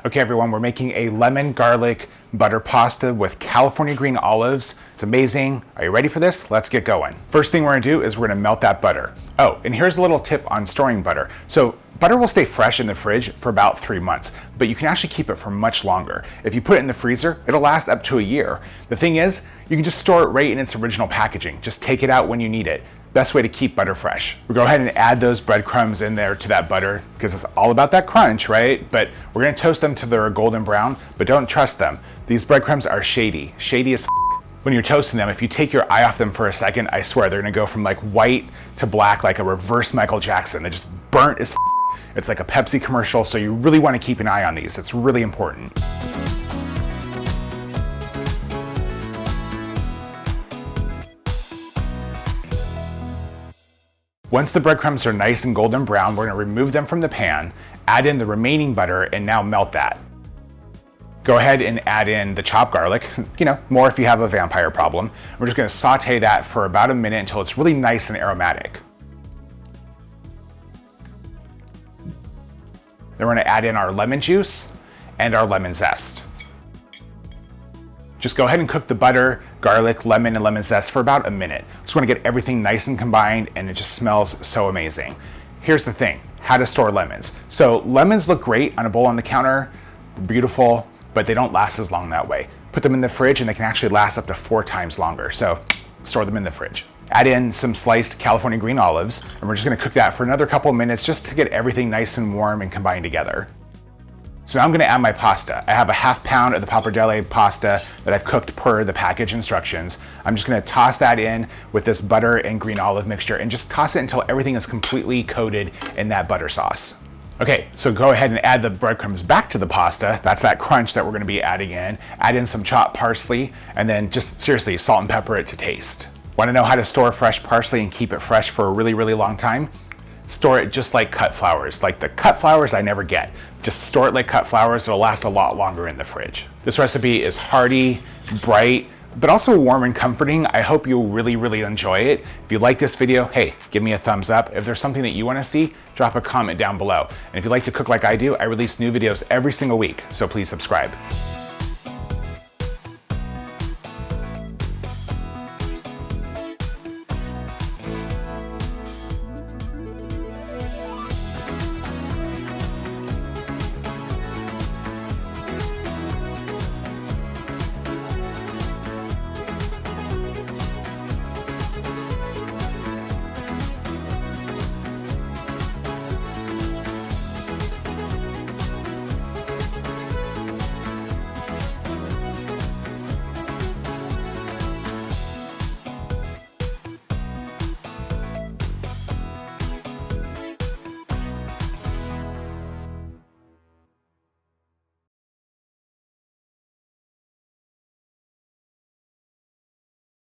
Okay everyone, we're making a lemon garlic butter pasta with California green olives. It's amazing. Are you ready for this? Let's get going. First thing we're gonna do is we're gonna melt that butter. Oh, and here's a little tip on storing butter. So butter will stay fresh in the fridge for about 3 months, but you can actually keep it for much longer. If you put it in the freezer, it'll last up to a year. The thing is, you can just store it right in its original packaging. Just take it out when you need it. Best way to keep butter fresh. We'll go ahead and add those breadcrumbs in there to that butter because it's all about that crunch, right? But we're gonna toast them till they're golden brown, but don't trust them. These breadcrumbs are shady as when you're toasting them. If you take your eye off them for a second, I swear they're gonna go from like white to black like a reverse Michael Jackson. They're just burnt as It's like a Pepsi commercial, so you really wanna keep an eye on these. It's really important. Once the breadcrumbs are nice and golden brown, we're gonna remove them from the pan, add in the remaining butter, and now melt that. Go ahead and add in the chopped garlic, more if you have a vampire problem. We're just gonna saute that for about a minute until it's really nice and aromatic. Then we're gonna add in our lemon juice and our lemon zest. Just go ahead and cook the butter, garlic, lemon, and lemon zest for about a minute. Just wanna get everything nice and combined, and it just smells so amazing. Here's the thing, how to store lemons. So lemons look great on a bowl on the counter, beautiful, but they don't last as long that way. Put them in the fridge and they can actually last up to 4 times longer. So store them in the fridge. Add in some sliced California green olives, and we're just gonna cook that for another couple of minutes just to get everything nice and warm and combined together. So now I'm gonna add my pasta. I have a ½ pound of the pappardelle pasta that I've cooked per the package instructions. I'm just gonna toss that in with this butter and green olive mixture and just toss it until everything is completely coated in that butter sauce. Okay, so go ahead and add the breadcrumbs back to the pasta. That's that crunch that we're gonna be adding in. Add in some chopped parsley, and then just seriously salt and pepper it to taste. Wanna know how to store fresh parsley and keep it fresh for a really, really long time? Store it just like cut flowers. Like the cut flowers I never get. Just store it like cut flowers, it'll last a lot longer in the fridge. This recipe is hearty, bright, but also warm and comforting. I hope you'll really, really enjoy it. If you like this video, hey, give me a thumbs up. If there's something that you wanna see, drop a comment down below. And if you like to cook like I do, I release new videos every single week, so please subscribe.